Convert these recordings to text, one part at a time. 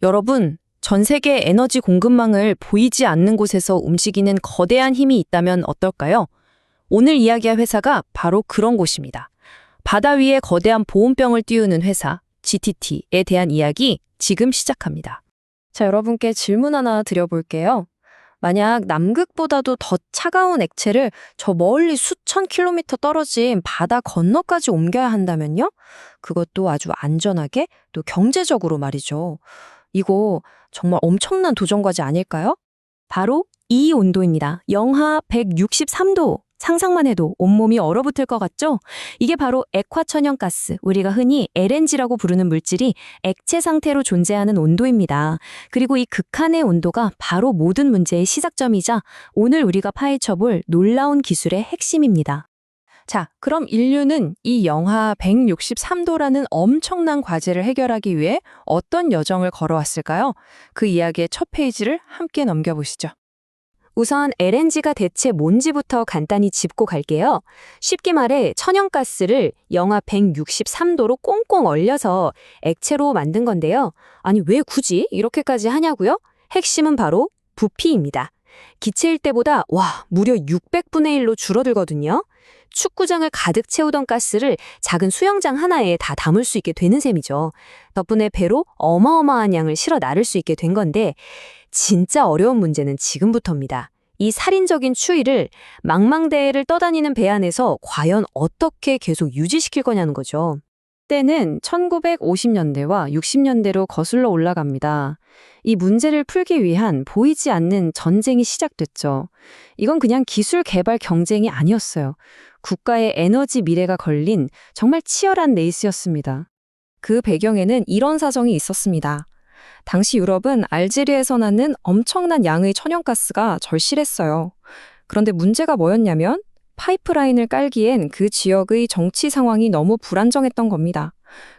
여러분, 전 세계 에너지 공급망을 보이지 않는 곳에서 움직이는 거대한 힘이 있다면 어떨까요? 오늘 이야기할 회사가 바로 그런 곳입니다. 바다 위에 거대한 보온병을 띄우는 회사, GTT에 대한 이야기 지금 시작합니다. 자, 여러분께 질문 하나 드려볼게요. 만약 남극보다도 더 차가운 액체를 저 멀리 수천 킬로미터 떨어진 바다 건너까지 옮겨야 한다면요? 그것도 아주 안전하게 또 경제적으로 말이죠. 이거 정말 엄청난 도전과제 아닐까요? 바로 이 온도입니다. 영하 163도. 상상만 해도 온몸이 얼어붙을 것 같죠? 이게 바로 액화천연가스, 우리가 흔히 LNG라고 부르는 물질이 액체 상태로 존재하는 온도입니다. 그리고 이 극한의 온도가 바로 모든 문제의 시작점이자 오늘 우리가 파헤쳐볼 놀라운 기술의 핵심입니다. 자, 그럼 인류는 이 영하 163도라는 엄청난 과제를 해결하기 위해 어떤 여정을 걸어왔을까요? 그 이야기의 첫 페이지를 함께 넘겨보시죠. 우선 LNG가 대체 뭔지부터 간단히 짚고 갈게요. 쉽게 말해 천연가스를 영하 163도로 꽁꽁 얼려서 액체로 만든 건데요. 아니 왜 굳이 이렇게까지 하냐고요? 핵심은 바로 부피입니다. 기체일 때보다 무려 600분의 1로 줄어들거든요. 축구장을 가득 채우던 가스를 작은 수영장 하나에 다 담을 수 있게 되는 셈이죠. 덕분에 배로 어마어마한 양을 실어 나를 수 있게 된 건데 진짜 어려운 문제는 지금부터입니다. 이 살인적인 추위를 망망대해를 떠다니는 배 안에서 과연 어떻게 계속 유지시킬 거냐는 거죠. 때는 1950년대와 60년대로 거슬러 올라갑니다. 이 문제를 풀기 위한 보이지 않는 전쟁이 시작됐죠. 이건 그냥 기술 개발 경쟁이 아니었어요. 국가의 에너지 미래가 걸린 정말 치열한 레이스였습니다. 그 배경에는 이런 사정이 있었습니다. 당시 유럽은 알제리에서 나는 엄청난 양의 천연가스가 절실했어요. 그런데 문제가 뭐였냐면 파이프라인을 깔기엔 그 지역의 정치 상황이 너무 불안정했던 겁니다.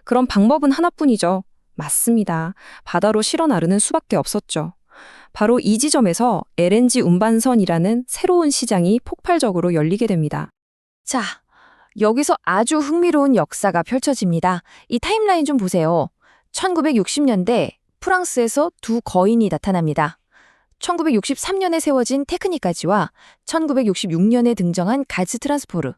그럼 방법은 하나뿐이죠. 맞습니다. 바다로 실어 나르는 수밖에 없었죠. 바로 이 지점에서 LNG 운반선이라는 새로운 시장이 폭발적으로 열리게 됩니다. 자, 여기서 아주 흥미로운 역사가 펼쳐집니다. 이 타임라인 좀 보세요. 1960년대 프랑스에서 두 거인이 나타납니다. 1963년에 세워진 테크니까지와 1966년에 등장한 가즈 트란스포르.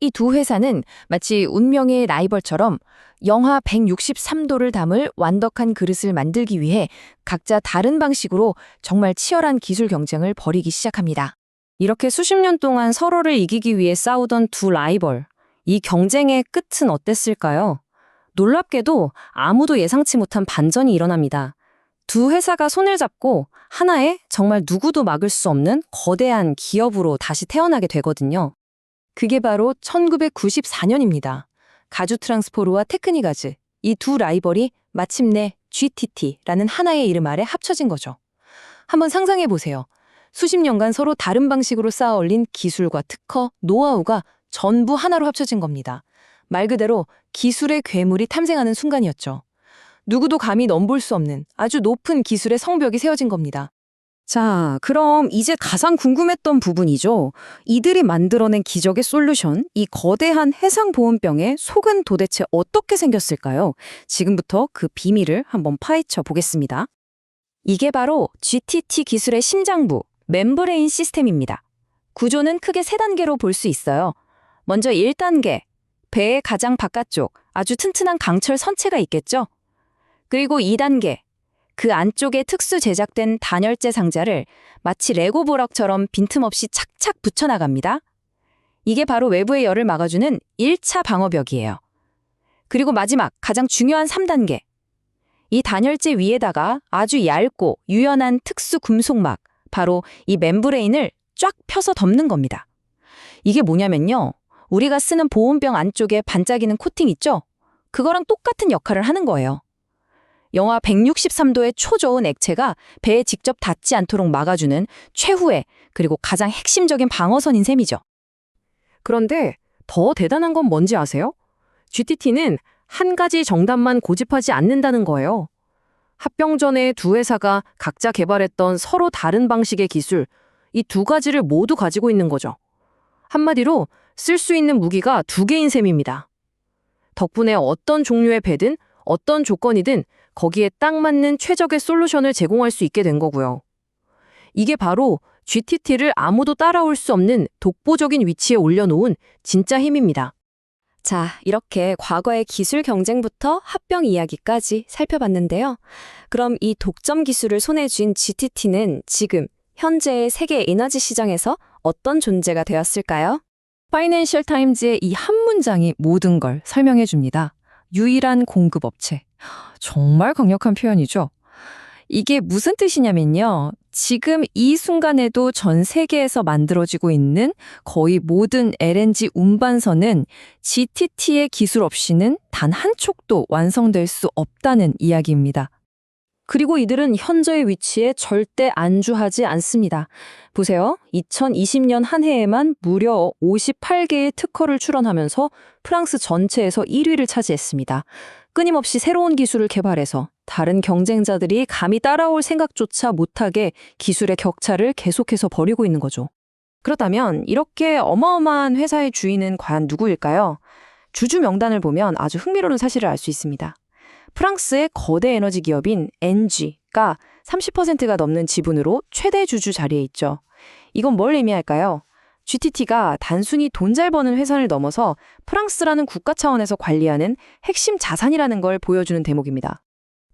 이 두 회사는 마치 운명의 라이벌처럼 영하 163도를 담을 완벽한 그릇을 만들기 위해 각자 다른 방식으로 정말 치열한 기술 경쟁을 벌이기 시작합니다. 이렇게 수십 년 동안 서로를 이기기 위해 싸우던 두 라이벌. 이 경쟁의 끝은 어땠을까요? 놀랍게도 아무도 예상치 못한 반전이 일어납니다. 두 회사가 손을 잡고 하나의 정말 누구도 막을 수 없는 거대한 기업으로 다시 태어나게 되거든요. 그게 바로 1994년입니다. 가주 트랑스포르와 테크니가즈, 이 두 라이벌이 마침내 GTT라는 하나의 이름 아래 합쳐진 거죠. 한번 상상해 보세요. 수십 년간 서로 다른 방식으로 쌓아 올린 기술과 특허, 노하우가 전부 하나로 합쳐진 겁니다. 말 그대로 기술의 괴물이 탐생하는 순간이었죠. 누구도 감히 넘볼 수 없는 아주 높은 기술의 성벽이 세워진 겁니다. 자, 그럼 이제 가장 궁금했던 부분이죠. 이들이 만들어낸 기적의 솔루션, 이 거대한 해상보온병의 속은 도대체 어떻게 생겼을까요? 지금부터 그 비밀을 한번 파헤쳐 보겠습니다. 이게 바로 GTT 기술의 심장부, 멤브레인 시스템입니다. 구조는 크게 세 단계로 볼 수 있어요. 먼저 1단계, 배의 가장 바깥쪽 아주 튼튼한 강철 선체가 있겠죠? 그리고 2단계, 그 안쪽에 특수 제작된 단열재 상자를 마치 레고 블럭처럼 빈틈없이 착착 붙여나갑니다. 이게 바로 외부의 열을 막아주는 1차 방어벽이에요. 그리고 마지막, 가장 중요한 3단계. 이 단열재 위에다가 아주 얇고 유연한 특수 금속막, 바로 이 멤브레인을 쫙 펴서 덮는 겁니다. 이게 뭐냐면요. 우리가 쓰는 보온병 안쪽에 반짝이는 코팅 있죠? 그거랑 똑같은 역할을 하는 거예요. 영하 163도의 초저온 액체가 배에 직접 닿지 않도록 막아주는 최후의 그리고 가장 핵심적인 방어선인 셈이죠. 그런데 더 대단한 건 뭔지 아세요? GTT는 한 가지 정답만 고집하지 않는다는 거예요. 합병 전에 두 회사가 각자 개발했던 서로 다른 방식의 기술, 이 두 가지를 모두 가지고 있는 거죠. 한마디로 쓸 수 있는 무기가 두 개인 셈입니다. 덕분에 어떤 종류의 배든 어떤 조건이든 거기에 딱 맞는 최적의 솔루션을 제공할 수 있게 된 거고요. 이게 바로 GTT를 아무도 따라올 수 없는 독보적인 위치에 올려놓은 진짜 힘입니다. 자, 이렇게 과거의 기술 경쟁부터 합병 이야기까지 살펴봤는데요. 그럼 이 독점 기술을 손에 쥔 GTT는 지금 현재의 세계 에너지 시장에서 어떤 존재가 되었을까요? 파이낸셜 타임즈의 이 한 문장이 모든 걸 설명해 줍니다. 유일한 공급업체. 정말 강력한 표현이죠. 이게 무슨 뜻이냐면요. 지금 이 순간에도 전 세계에서 만들어지고 있는 거의 모든 LNG 운반선은 GTT의 기술 없이는 단 한 촉도 완성될 수 없다는 이야기입니다. 그리고 이들은 현저의 위치에 절대 안주하지 않습니다. 보세요. 2020년 한 해에만 무려 58개의 특허를 출원하면서 프랑스 전체에서 1위를 차지했습니다. 끊임없이 새로운 기술을 개발해서 다른 경쟁자들이 감히 따라올 생각조차 못하게 기술의 격차를 계속해서 벌이고 있는 거죠. 그렇다면 이렇게 어마어마한 회사의 주인은 과연 누구일까요? 주주 명단을 보면 아주 흥미로운 사실을 알 수 있습니다. 프랑스의 거대 에너지 기업인 ENGI가 30%가 넘는 지분으로 최대 주주 자리에 있죠. 이건 뭘 의미할까요? GTT가 단순히 돈 잘 버는 회사를 넘어서 프랑스라는 국가 차원에서 관리하는 핵심 자산이라는 걸 보여주는 대목입니다.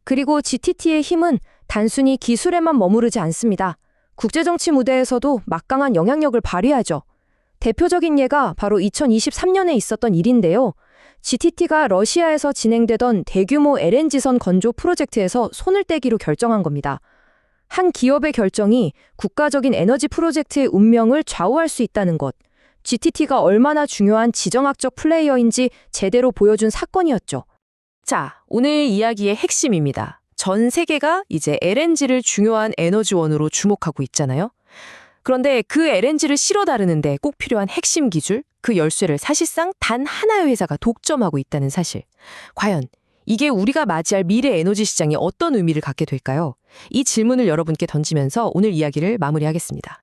그리고 GTT의 힘은 단순히 기술에만 머무르지 않습니다. 국제정치 무대에서도 막강한 영향력을 발휘하죠. 대표적인 예가 바로 2023년에 있었던 일인데요. GTT가 러시아에서 진행되던 대규모 LNG선 건조 프로젝트에서 손을 떼기로 결정한 겁니다. 한 기업의 결정이 국가적인 에너지 프로젝트의 운명을 좌우할 수 있다는 것. GTT가 얼마나 중요한 지정학적 플레이어인지 제대로 보여준 사건이었죠. 자, 오늘 이야기의 핵심입니다. 전 세계가 이제 LNG를 중요한 에너지원으로 주목하고 있잖아요. 그런데 그 LNG를 실어 다루는데 꼭 필요한 핵심 기술, 그 열쇠를 사실상 단 하나의 회사가 독점하고 있다는 사실. 과연 이게 우리가 맞이할 미래 에너지 시장에 어떤 의미를 갖게 될까요? 이 질문을 여러분께 던지면서 오늘 이야기를 마무리하겠습니다.